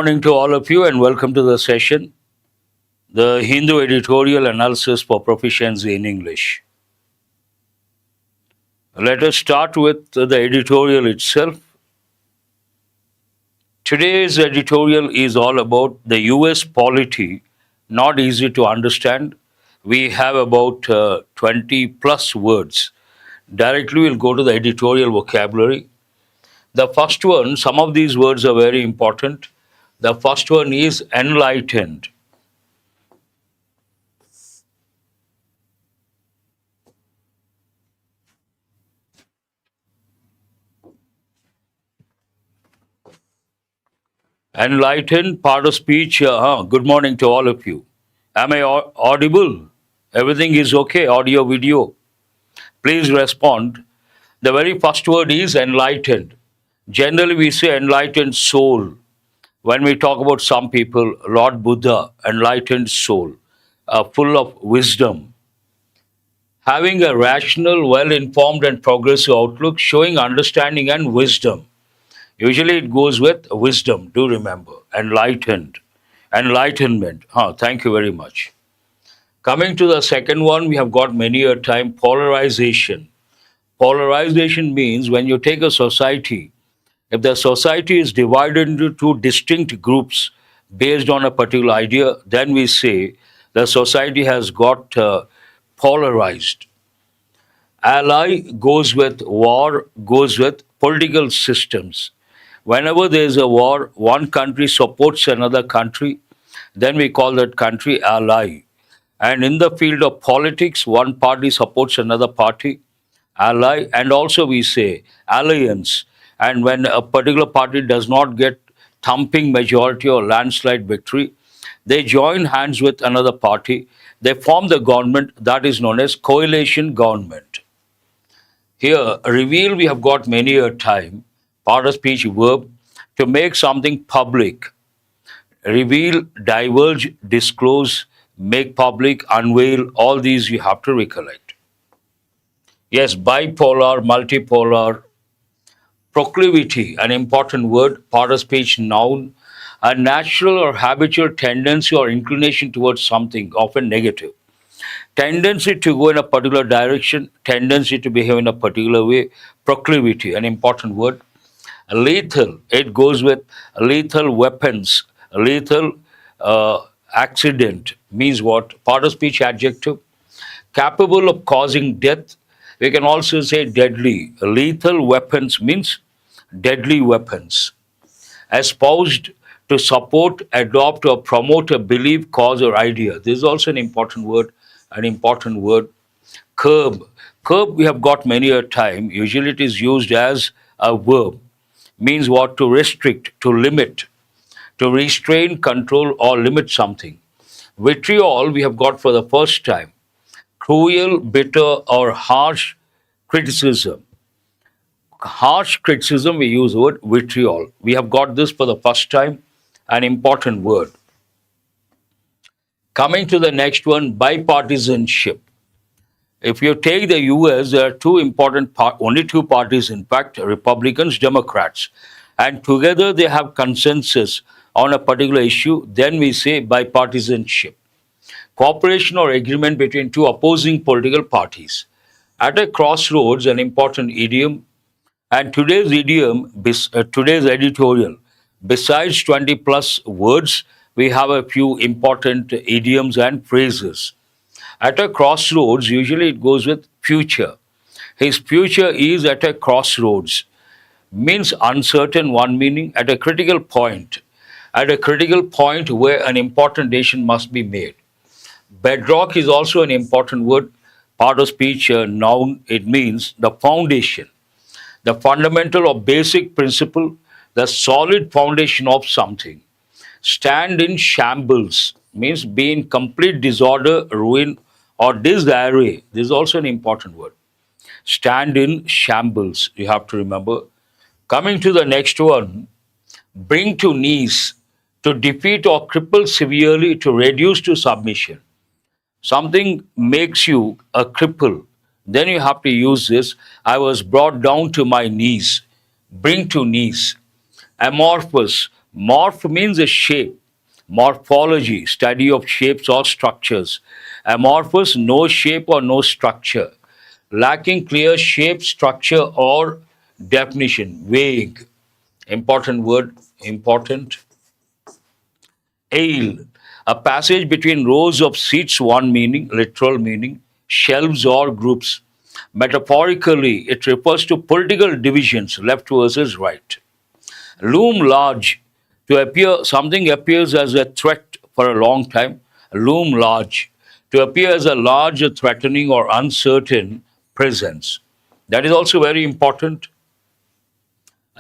Morning to all of you and welcome to the session, the Hindu editorial analysis for proficiency in English. Let us start with the editorial itself. Today's editorial is all about the US polity, not easy to understand. We have about 20 plus words. Directly, we'll go to the editorial vocabulary. The first one, some of these words are very important. The first one is enlightened. Enlightened part of speech. Good morning to all of you. Am I audible? Everything is okay, audio, video. Please respond. The very first word is enlightened. Generally, we say enlightened soul. When we talk about some people, Lord Buddha, enlightened soul, full of wisdom. Having a rational, well informed, and progressive outlook, showing understanding and wisdom. Usually it goes with wisdom, do remember. Enlightened. Enlightenment. Thank you very much. Coming to the second one, we have got many a time polarization. Polarization means when you take a society, if the society is divided into two distinct groups based on a particular idea, then we say the society has got polarized. Ally goes with war, goes with political systems. Whenever there is a war, one country supports another country, then we call that country ally. And in the field of politics, one party supports another party, ally, and also we say alliance. And when a particular party does not get thumping majority or landslide victory, they join hands with another party. They form the government that is known as coalition government. Here, reveal, we have got many a time, part of speech verb, to make something public. Reveal, diverge, disclose, make public, unveil, all these you have to recollect. Yes, bipolar, multipolar, proclivity, an important word, part of speech noun, a natural or habitual tendency or inclination towards something, often negative. Tendency to go in a particular direction, tendency to behave in a particular way, proclivity, an important word. Lethal, it goes with lethal weapons, lethal accident, means what? Part of speech adjective. Capable of causing death, we can also say deadly. Lethal weapons means deadly weapons. Espoused, to support, adopt, or promote a belief, cause, or idea. This is also an important word. Curb. Curb, we have got many a time. Usually it is used as a verb. Means what? To restrict, to limit, to restrain, control, or limit something. Vitriol, we have got for the first time. Cruel, bitter, or harsh criticism. Harsh criticism, we use the word vitriol. We have got this for the first time, an important word. Coming to the next one, bipartisanship. If you take the US, there are only two parties, in fact, Republicans, Democrats. And together they have consensus on a particular issue, then we say bipartisanship. Cooperation or agreement between two opposing political parties. At a crossroads, an important idiom. And today's today's editorial, besides 20 plus words, we have a few important idioms and phrases. At a crossroads, usually it goes with future. His future is at a crossroads. Means uncertain, one meaning, at a critical point. At a critical point where an important decision must be made. Bedrock is also an important word, part of speech noun. It means the foundation, the fundamental or basic principle, the solid foundation of something. Stand in shambles means be in complete disorder, ruin, or disarray. This is also an important word. Stand in shambles, you have to remember. Coming to the next one, bring to knees, to defeat or cripple severely, to reduce to submission. Something makes you a cripple, then you have to use this. I was brought down to my knees. Bring to knees. Amorphous, Morph means a shape. Morphology, study of shapes or structures. Amorphous, no shape or no structure. Lacking clear shape, structure, or definition. Vague. Important word, important. Aisle, a passage between rows of seats, one meaning, literal meaning, shelves or groups. Metaphorically, it refers to political divisions, left versus right. Loom large, to appear, something appears as a threat for a long time. Loom large, to appear as a large, threatening, or uncertain presence. That is also very important.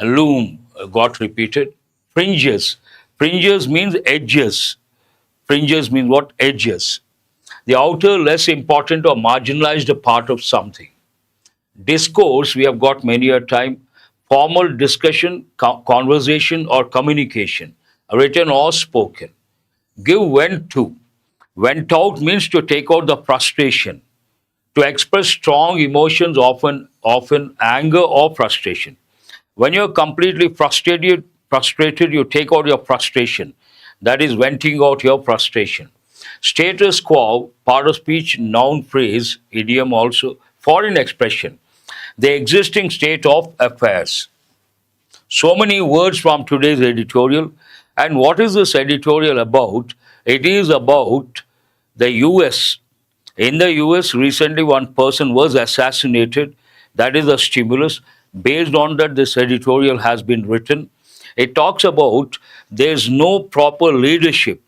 Loom got repeated. Fringes. Fringes means edges. Fringes means what? Edges. The outer, less important or marginalized part of something. Discourse, we have got many a time. Formal discussion, conversation, or communication, written or spoken. Give vent to. Vent out means to take out the frustration. To express strong emotions, often anger or frustration. When you're completely frustrated, you take out your frustration. That is venting out your frustration. Status quo, part of speech, noun phrase, idiom also, foreign expression, the existing state of affairs. So many words from today's editorial. And what is this editorial about? It is about the US. In the US, recently one person was assassinated. That is a stimulus. Based on that, this editorial has been written. It talks about there's no proper leadership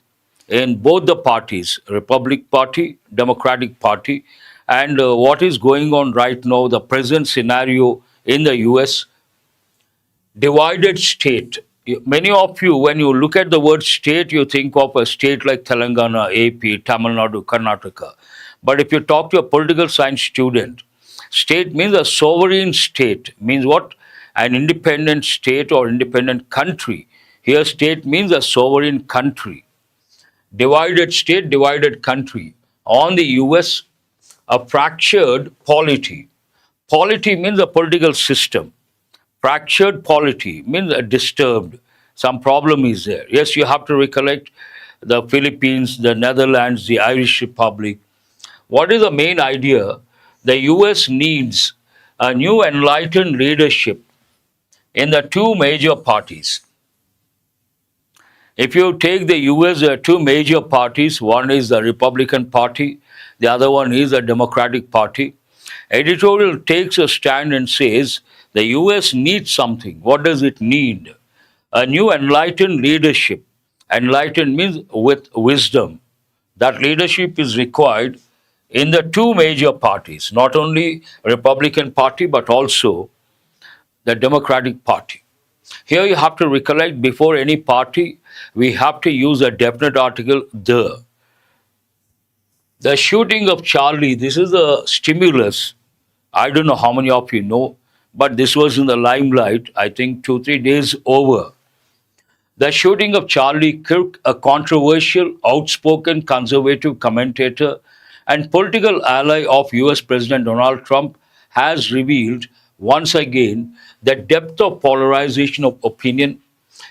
in both the parties, Republic Party, Democratic Party, and what is going on right now, the present scenario in the US, divided state. Many of you, when you look at the word state, you think of a state like Telangana, AP, Tamil Nadu, Karnataka. But if you talk to a political science student, state means a sovereign state, means what? An independent state or independent country. Here, state means a sovereign country. Divided state, divided country. On the US, a fractured polity. Polity means a political system. Fractured polity means disturbed. Some problem is there. Yes, you have to recollect the Philippines, the Netherlands, the Irish Republic. What is the main idea? The US needs a new enlightened leadership in the two major parties. If you take the US, there are two major parties. One is the Republican Party, the other one is the Democratic Party. Editorial takes a stand and says the US needs something. What does it need? A new enlightened leadership. Enlightened means with wisdom. That leadership is required in the two major parties, not only Republican Party but also the Democratic Party. Here you have to recollect, before any party, we have to use a definite article, the. The shooting of Charlie, this is a stimulus. I don't know how many of you know, but this was in the limelight, I think 2-3 days over. The shooting of Charlie Kirk, a controversial, outspoken conservative commentator and political ally of US President Donald Trump, has revealed once again the depth of polarization of opinion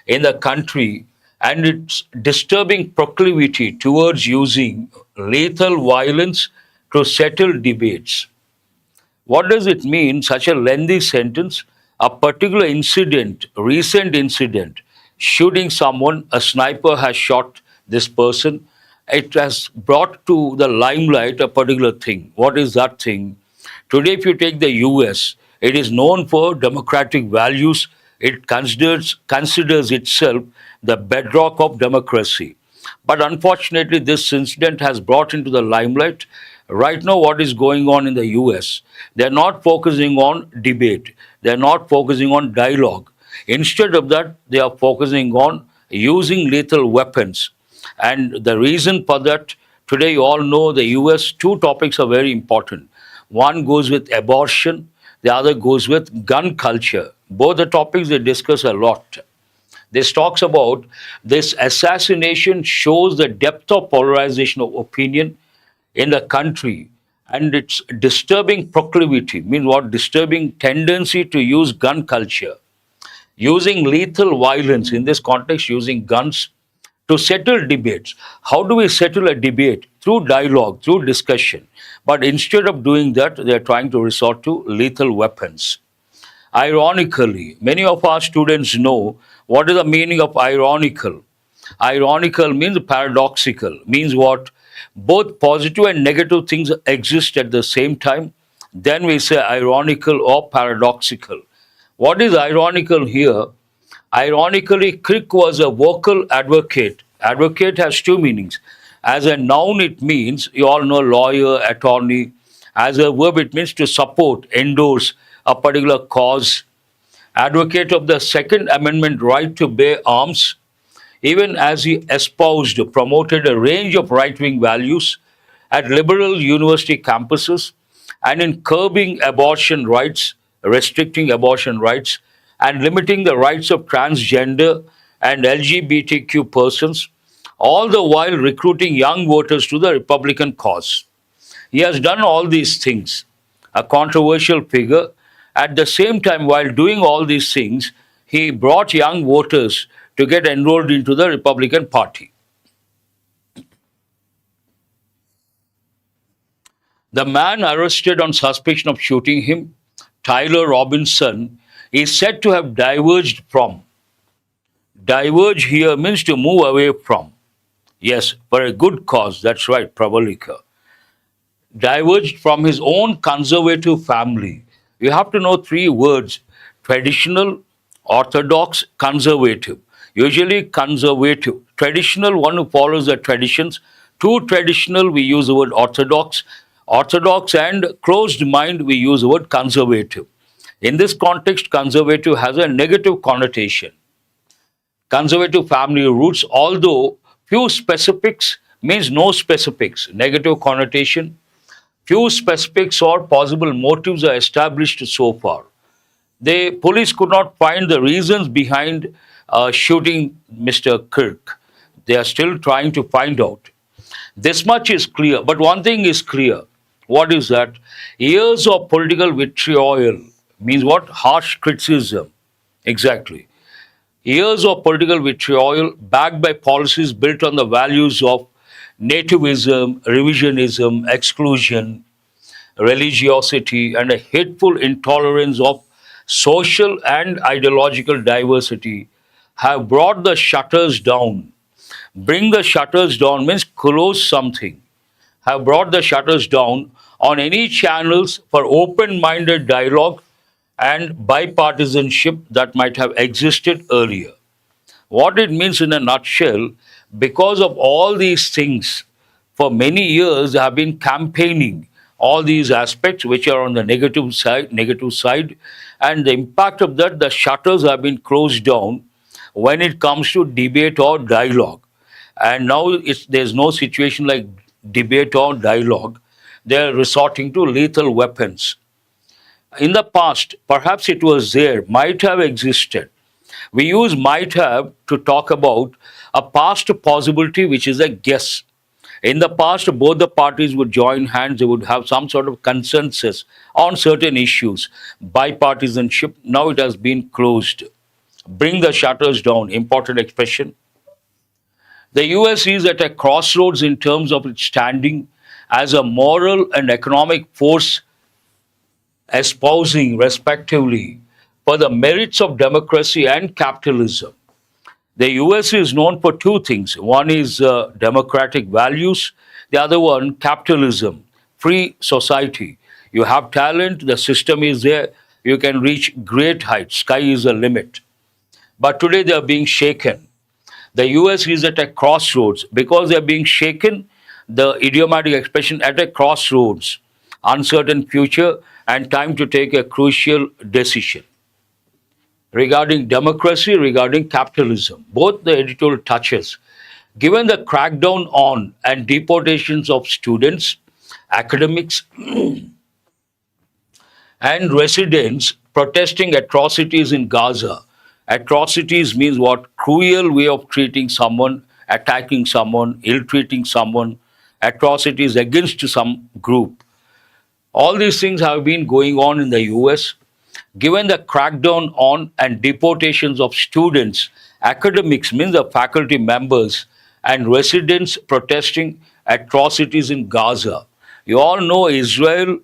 in the country and its disturbing proclivity towards using lethal violence to settle debates. What does it mean, such a lengthy sentence? A particular incident, recent incident, shooting someone, a sniper has shot this person. It has brought to the limelight a particular thing. What is that thing? Today, if you take the US, it is known for democratic values. It considers itself the bedrock of democracy. But unfortunately, this incident has brought into the limelight. Right now, what is going on in the US? They're not focusing on debate. They're not focusing on dialogue. Instead of that, they are focusing on using lethal weapons. And the reason for that, today you all know the US, two topics are very important. One goes with abortion, the other goes with gun culture. Both the topics they discuss a lot. This talks about this assassination shows the depth of polarization of opinion in the country and its disturbing proclivity, means what? Disturbing tendency to use gun culture. using lethal violence, in this context, using guns to settle debates. How do we settle a debate? Through dialogue, through discussion. But instead of doing that, they're trying to resort to lethal weapons. Ironically, many of our students know what is the meaning of ironical. Ironical means paradoxical, means what? Both positive and negative things exist at the same time. Then we say ironical or paradoxical. What is ironical here? Ironically, Crick was a vocal advocate. Advocate has two meanings. As a noun, it means, you all know, lawyer, attorney. As a verb, it means to support, endorse a particular cause. Advocate of the Second Amendment right to bear arms, even as he espoused, promoted a range of right wing values at liberal university campuses and in curbing abortion rights, restricting abortion rights, and limiting the rights of transgender and LGBTQ persons, all the while recruiting young voters to the Republican cause. He has done all these things, a controversial figure. At the same time, while doing all these things, he brought young voters to get enrolled into the Republican Party. The man arrested on suspicion of shooting him, Tyler Robinson, is said to have diverged from. Diverge here means to move away from. Yes, for a good cause, that's right, Pravalika. Diverged from his own conservative family. You have to know three words: traditional, orthodox, conservative. Usually conservative. Traditional, one who follows the traditions. Too traditional, we use the word orthodox. Orthodox and closed mind, we use the word conservative. In this context, conservative has a negative connotation. Conservative family roots, although few specifics means no specifics, negative connotation. Few specifics or possible motives are established so far. The police could not find the reasons behind shooting Mr. Kirk. They are still trying to find out. This much is clear, but one thing is clear. What is that? Years of political vitriol means what? Harsh criticism. Exactly. Years of political vitriol backed by policies built on the values of nativism, revisionism, exclusion, religiosity, and a hateful intolerance of social and ideological diversity have brought the shutters down. Bring the shutters down means close something. Have brought the shutters down on any channels for open minded dialogue and bipartisanship that might have existed earlier. What it means in a nutshell, because of all these things, for many years they have been campaigning all these aspects which are on the negative side, and the impact of that, the shutters have been closed down when it comes to debate or dialogue. And now there's no situation like debate or dialogue. They're resorting to lethal weapons. In the past, perhaps it was there, might have existed. We use might have to talk about a past possibility which is a guess. In the past, both the parties would join hands, they would have some sort of consensus on certain issues. Bipartisanship, now it has been closed. Bring the shutters down, important expression. The US is at a crossroads in terms of its standing as a moral and economic force espousing, respectively, for the merits of democracy and capitalism. The US is known for two things. One is democratic values, the other one, capitalism, free society. You have talent, the system is there, you can reach great heights, sky is the limit. But today they are being shaken. The US is at a crossroads. Because they are being shaken, the idiomatic expression at a crossroads, uncertain future, and time to take a crucial decision. Regarding democracy, regarding capitalism, both the editorial touches. Given the crackdown on and deportations of students, academics, and residents protesting atrocities in Gaza. Atrocities means what? Cruel way of treating someone, attacking someone, ill-treating someone, atrocities against some group. All these things have been going on in the US. Given the crackdown on and deportations of students, academics means the faculty members and residents protesting atrocities in Gaza. You all know Israel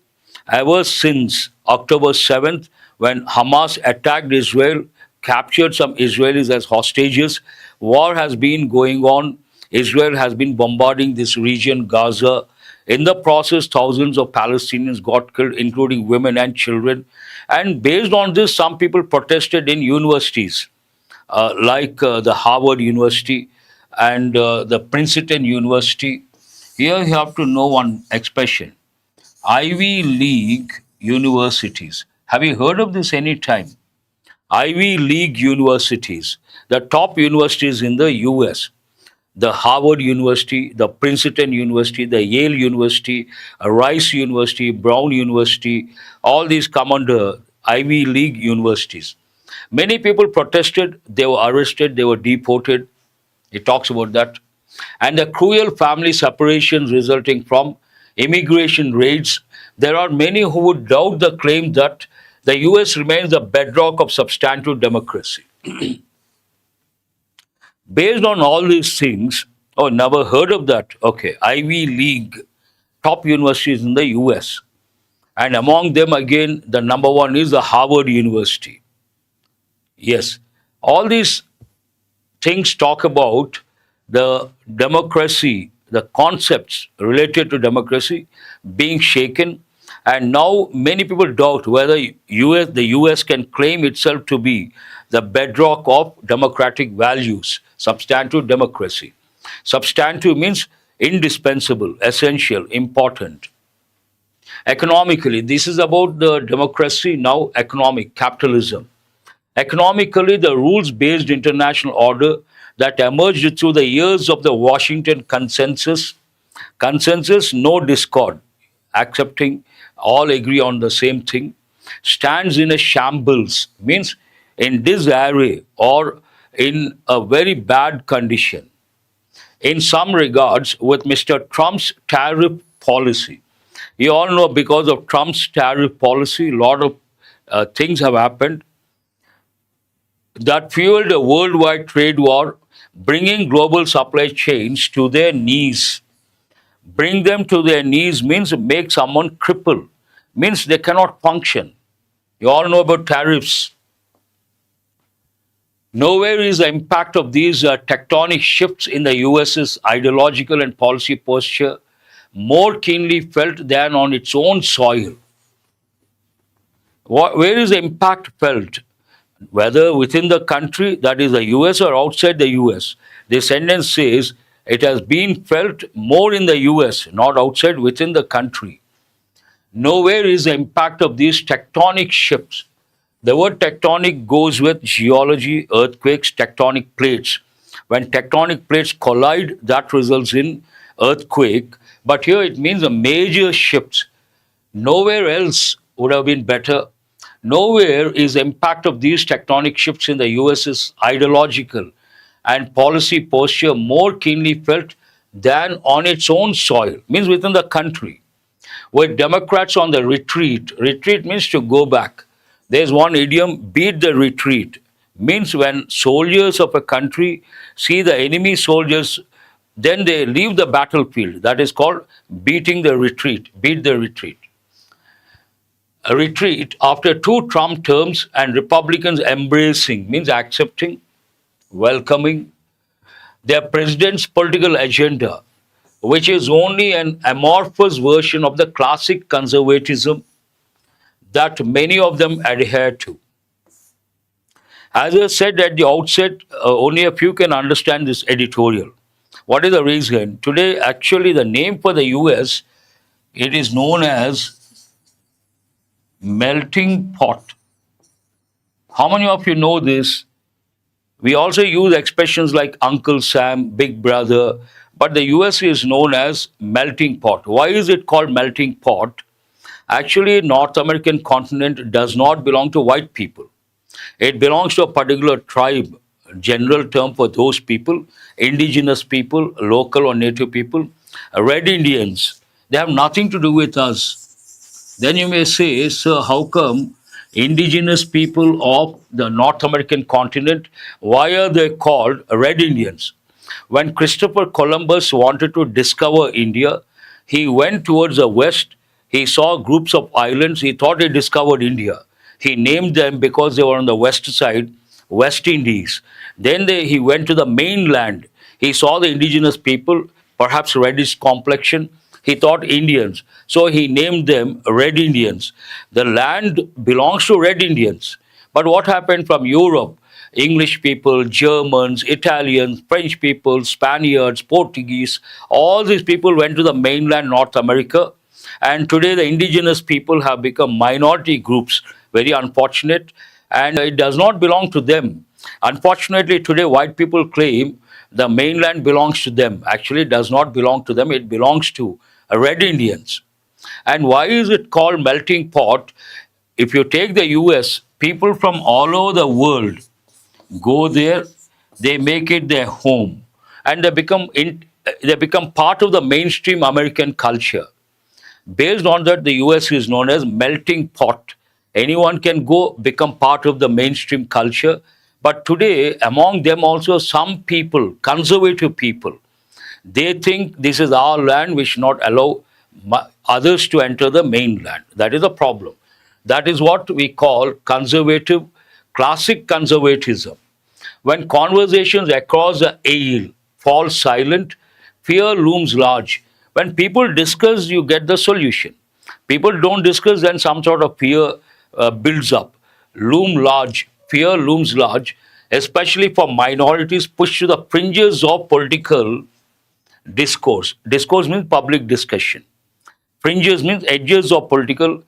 ever since October 7th, when Hamas attacked Israel, captured some Israelis as hostages. War has been going on. Israel has been bombarding this region, Gaza. In the process, thousands of Palestinians got killed, including women and children. And based on this, some people protested in universities, like the Harvard University and the Princeton University. Here you have to know one expression: Ivy League universities. Have you heard of this any time? Ivy League universities, the top universities in the US, the Harvard University, the Princeton University, the Yale University, Rice University, Brown University, all these come under Ivy League universities. Many people protested, they were arrested, they were deported. It talks about that. And the cruel family separations resulting from immigration raids. There are many who would doubt the claim that the US remains the bedrock of substantive democracy. Based on all these things, oh, never heard of that. Okay, Ivy League, top universities in the US. And among them, again, the number one is the Harvard University. Yes, all these things talk about the democracy, the concepts related to democracy being shaken. And now many people doubt whether the US can claim itself to be the bedrock of democratic values, substantive democracy. Substantive means indispensable, essential, important. Economically, this is about the democracy, now economic, capitalism. Economically, the rules based international order that emerged through the years of the Washington consensus, no discord, accepting, all agree on the same thing, stands in a shambles, means in disarray or in a very bad condition. In some regards, with Mr. Trump's tariff policy. You all know because of Trump's tariff policy, a lot of things have happened that fueled a worldwide trade war, bringing global supply chains to their knees. Bring them to their knees means make someone cripple, means they cannot function. You all know about tariffs. Nowhere is the impact of these tectonic shifts in the US's ideological and policy posture more keenly felt than on its own soil. Where is the impact felt? Whether within the country, that is the US, or outside the US. The sentence says it has been felt more in the US, not outside, within the country. Nowhere is the impact of these tectonic shifts. The word tectonic goes with geology, earthquakes, tectonic plates. When tectonic plates collide, that results in earthquake. But here it means a major shift. Nowhere else would have been better. Nowhere is the impact of these tectonic shifts in the US's ideological and policy posture more keenly felt than on its own soil, means within the country. With Democrats on the retreat, retreat means to go back. There's one idiom, beat the retreat, means when soldiers of a country see the enemy soldiers, then they leave the battlefield. That is called beating the retreat, beat the retreat. A retreat after two Trump terms and Republicans embracing, means accepting, welcoming their president's political agenda, which is only an amorphous version of the classic conservatism that many of them adhere to. As I said at the outset, only a few can understand this editorial. What is the reason? Today, actually, the name for the US, it is known as melting pot. How many of you know this? We also use expressions like Uncle Sam, Big Brother, but the US is known as melting pot. Why is it called melting pot? Actually, North American continent does not belong to white people. It belongs to a particular tribe, general term for those people, indigenous people, local or native people, red Indians. They have nothing to do with us. Then you may say, sir, how come indigenous people of the North American continent. Why are they called Red Indians? When Christopher Columbus wanted to discover India, he went towards the west. He saw groups of islands. He thought he discovered India. He named them because they were on the west side, West Indies. He went to the mainland. He saw the indigenous people, perhaps reddish complexion. He thought Indians. So he named them Red Indians. The land belongs to Red Indians. But what happened from Europe? English people, Germans, Italians, French people, Spaniards, Portuguese, all these people went to the mainland North America. And today the indigenous people have become minority groups. Very unfortunate. And it does not belong to them. Unfortunately, today white people claim the mainland belongs to them. Actually, it does not belong to them. It belongs to Red Indians. And why is it called melting pot? If you take the US, people from all over the world go there, they make it their home, and they become part of the mainstream American culture. Based on that, the US is known as melting pot. Anyone can go become part of the mainstream culture. But today, among them also some people, conservative people, they think this is our land, we should not allow others to enter the mainland. That is a problem. That is what we call conservative, classic conservatism. When conversations across the aisle fall silent, fear looms large. When people discuss, you get the solution. People don't discuss, then some sort of fear builds up. Fear looms large, especially for minorities pushed to the fringes of political discourse. Discourse means public discussion. Fringes means edges of political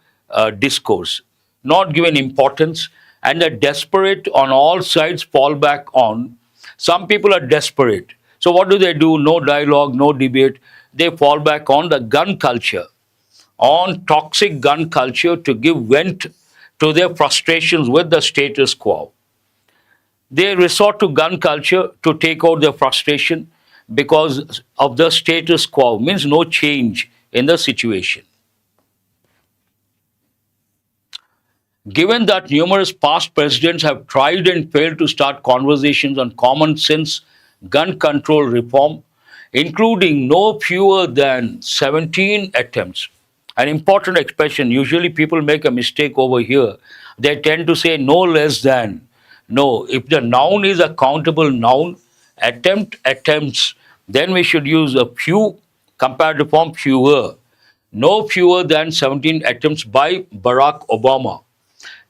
discourse, not given importance, and the desperate on all sides fall back on. Some people are desperate. So what do? No dialogue, no debate. They fall back on the gun culture, on toxic gun culture to give vent to their frustrations with the status quo. They resort to gun culture to take out their frustration because of the status quo, means no change in the situation. Given that numerous past presidents have tried and failed to start conversations on common sense gun control reform, including no fewer than 17 attempts. An important expression, usually people make a mistake over here. They tend to say no less than. No, if the noun is a countable noun, attempts, then we should use a few, comparative form fewer. No fewer than 17 attempts by Barack Obama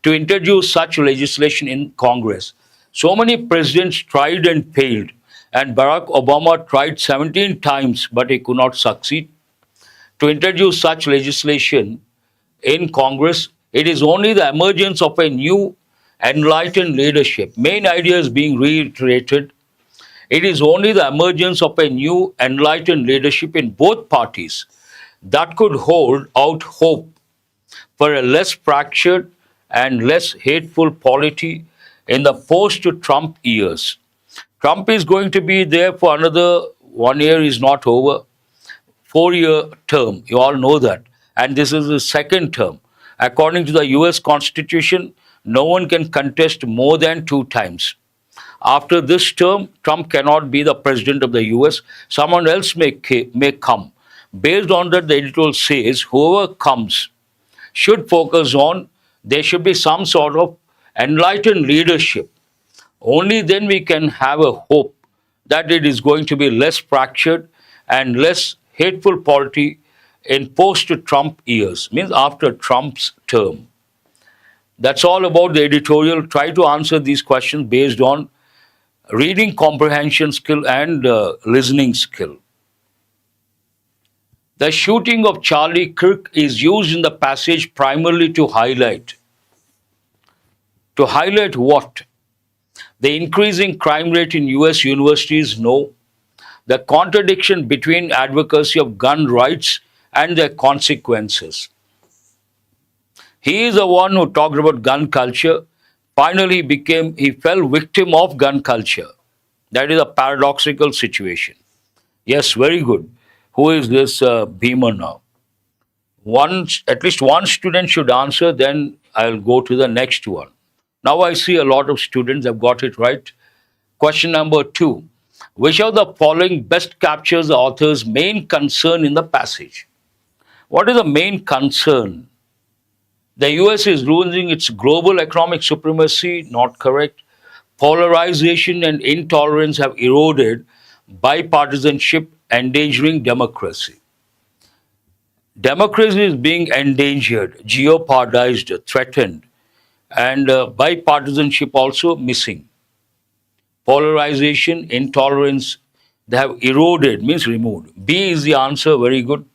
to introduce such legislation in Congress. So many presidents tried and failed, and Barack Obama tried 17 times, but he could not succeed to introduce such legislation in Congress. It is only the emergence of a new enlightened leadership. Main ideas being reiterated. It is only the emergence of a new enlightened leadership in both parties that could hold out hope for a less fractured and less hateful polity in the post-Trump years. Trump is going to be there for another 1 year, is not over. 4-year term, you all know that. And this is his second term. According to the US Constitution, no one can contest more than 2 times. After this term, Trump cannot be the president of the US. Someone else may come. Based on that, the editorial says whoever comes should focus on, there should be some sort of enlightened leadership. Only then we can have a hope that it is going to be less fractured and less hateful polity in post-Trump years, means after Trump's term. That's all about the editorial. Try to answer these questions based on reading comprehension skill and listening skill. The shooting of Charlie Kirk is used in the passage primarily to highlight. To highlight what? The increasing crime rate in US universities? No. The contradiction between advocacy of gun rights and their consequences. He is the one who talked about gun culture. Finally, he fell victim of gun culture. That is a paradoxical situation. Yes, very good. Who is this Beamer now? At least one student should answer, then I'll go to the next one. Now I see a lot of students have got it right. Question number 2. Which of the following best captures the author's main concern in the passage? What is the main concern? The US is losing its global economic supremacy, not correct. Polarization and intolerance have eroded bipartisanship, endangering democracy. Democracy is being endangered, jeopardized, threatened, and bipartisanship also missing. Polarization, intolerance, they have eroded, means removed. B is the answer, very good.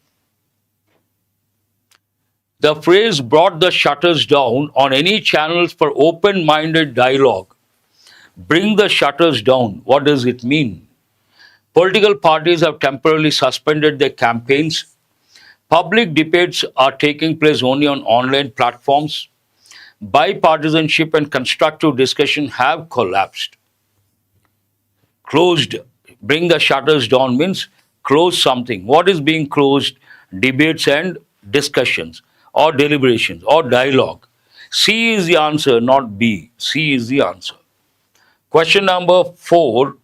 The phrase brought the shutters down on any channels for open minded dialogue. Bring the shutters down. What does it mean? Political parties have temporarily suspended their campaigns. Public debates are taking place only on online platforms. Bipartisanship and constructive discussion have collapsed. Closed. Bring the shutters down means close something. What is being closed? Debates and discussions, or deliberations, or dialogue. C is the answer, not B. C is the answer. Question number 4.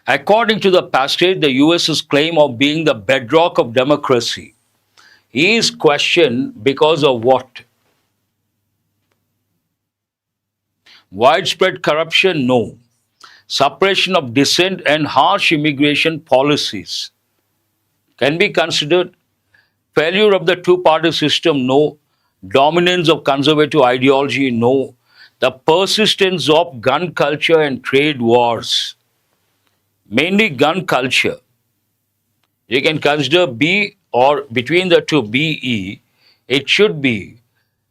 According to the passage, the US's claim of being the bedrock of democracy is questioned because of what? Widespread corruption? No. Suppression of dissent and harsh immigration policies can be considered. Failure of the two-party system? No. Dominance of conservative ideology? No. The persistence of gun culture and trade wars? Mainly gun culture. You can consider B, or between the two, BE. It should be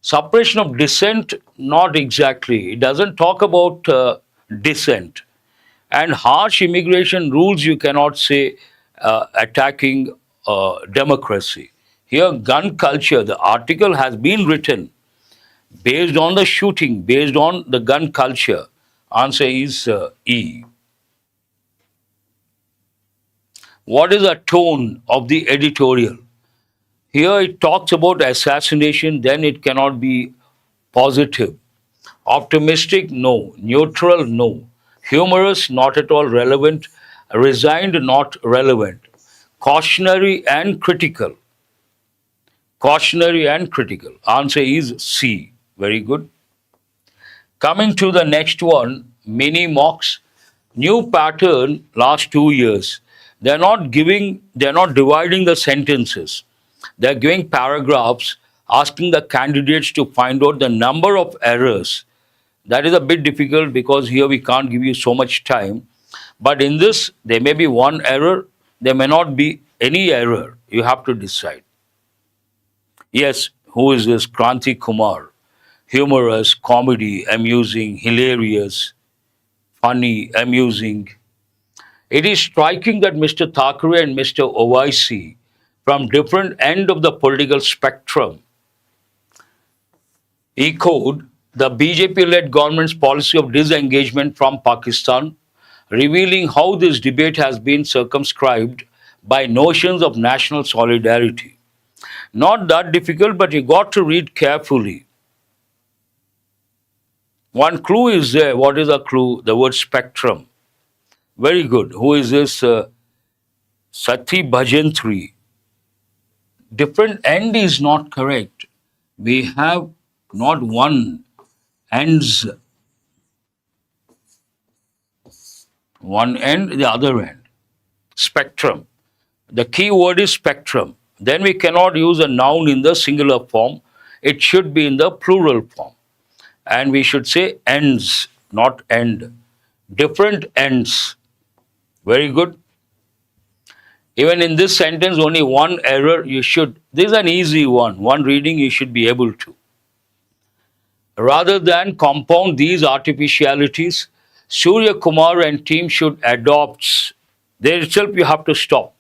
suppression of dissent, not exactly. It doesn't talk about dissent. And harsh immigration rules, you cannot say attacking democracy. Here, gun culture, the article has been written based on the shooting, based on the gun culture. Answer is E. What is the tone of the editorial? Here it talks about assassination, then it cannot be positive. Optimistic? No. Neutral? No. Humorous? Not at all relevant. Resigned? Not relevant. Cautionary and critical. Cautionary and critical. Answer is C. Very good. Coming to the next one, mini mocks. New pattern last 2 years. They're not dividing the sentences. They're giving paragraphs, asking the candidates to find out the number of errors. That is a bit difficult because here we can't give you so much time. But in this, there may be one error, there may not be any error. You have to decide. Yes, who is this? Kranti Kumar. Humorous, comedy, amusing, hilarious, funny, amusing. It is striking that Mr. Thackeray and Mr. Owaisi, from different end of the political spectrum, echoed the BJP-led government's policy of disengagement from Pakistan, revealing how this debate has been circumscribed by notions of national solidarity. Not that difficult, but you got to read carefully. One clue is there. What is a clue? The word spectrum. Very good. Who is this? Sati Bhajantri. Different end is not correct. We have not one ends, one end, the other end. Spectrum. The key word is spectrum. Then we cannot use a noun in the singular form. It should be in the plural form. And we should say ends, not end. Different ends. Very good. Even in this sentence, only one error you should. This is an easy one. One reading you should be able to. Rather than compound these artificialities, Surya Kumar and team should adopt. There itself you have to stop.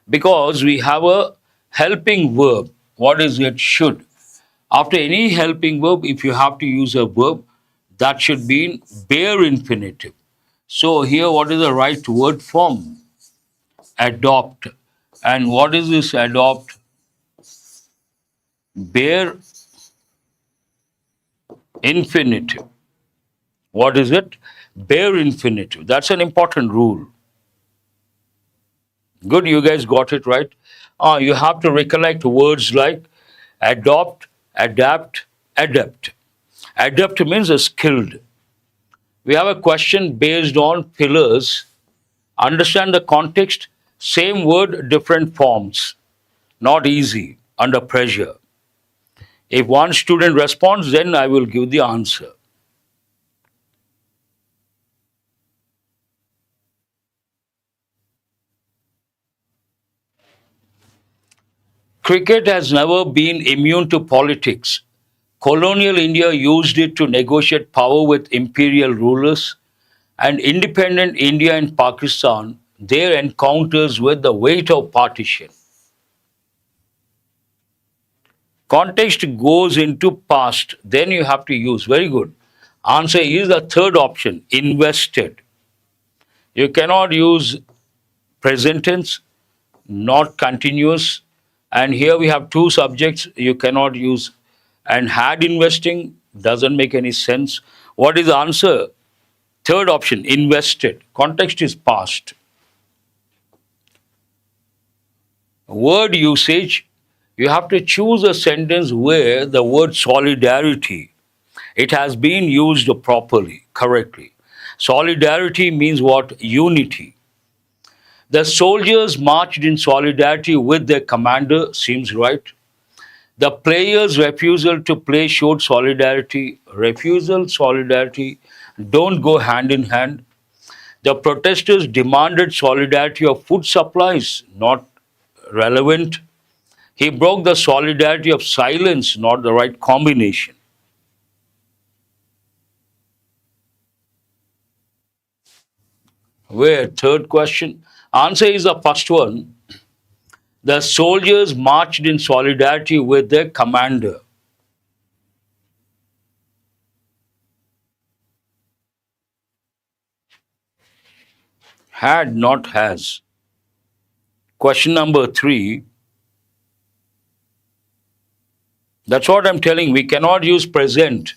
Because we have a helping verb. What is it? Should. After any helping verb, if you have to use a verb, that should be in bare infinitive. So here, what is the right word form? Adopt. And what is this adopt? Bare infinitive. What is it? Bare infinitive. That's an important rule. Good, you guys got it right. You have to recollect words like adopt, adapt, adept. Adept means a skilled. We have a question based on pillars. Understand the context, same word, different forms. Not easy, under pressure. If one student responds, then I will give the answer. Cricket has never been immune to politics. Colonial India used it to negotiate power with imperial rulers, and independent India and Pakistan, their encounters with the weight of partition. Context goes into past, then you have to use. Very good. Answer is the third option, invested. You cannot use present tense, not continuous. And here we have two subjects you cannot use. And had investing doesn't make any sense. What is the answer? Third option, invested. Context is past. Word usage, you have to choose a sentence where the word solidarity, it has been used properly, correctly. Solidarity means what? Unity. The soldiers marched in solidarity with their commander, seems right. The players' refusal to play showed solidarity. Refusal, solidarity don't go hand in hand. The protesters demanded solidarity of food supplies, not relevant. He broke the solidarity of silence, not the right combination. Where? Third question. Answer is the first one. The soldiers marched in solidarity with their commander. Had, not has. Question number 3. That's what I'm telling. We cannot use present.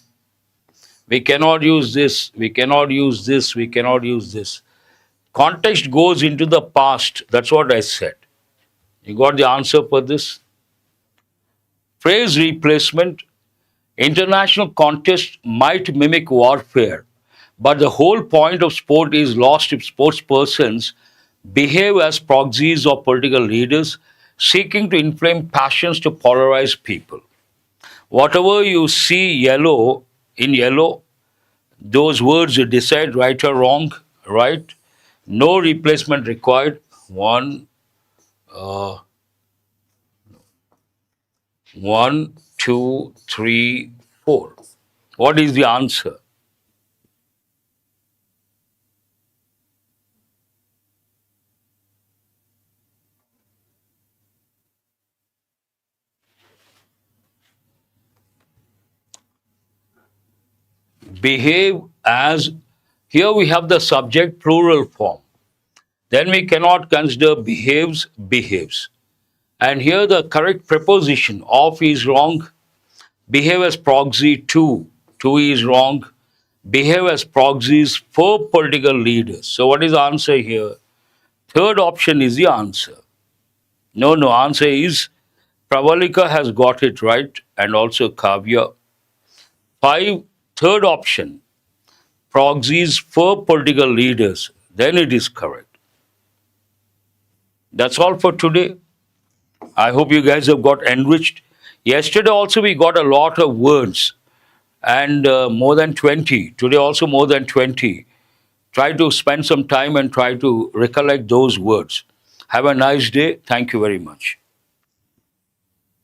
We cannot use this. We cannot use this. We cannot use this. Context goes into the past. That's what I said. You got the answer for this? Phrase replacement. International contest might mimic warfare, but the whole point of sport is lost if sports persons behave as proxies of political leaders seeking to inflame passions to polarize people. Whatever you see yellow in yellow, those words you decide right or wrong, right? No replacement required. Uh, 1, 2, 3, 4. What is the answer? Behave as, here we have the subject plural form. Then we cannot consider behaves, behaves. And here the correct preposition of is wrong. Behave as proxy to is wrong. Behave as proxies for political leaders. So what is the answer here? Third option is the answer. No, answer is Pravalika has got it right and also Kavya. 5, third option, proxies for political leaders. Then it is correct. That's all for today. I hope you guys have got enriched. Yesterday also we got a lot of words and more than 20. Today also more than 20. Try to spend some time and try to recollect those words. Have a nice day. Thank you very much.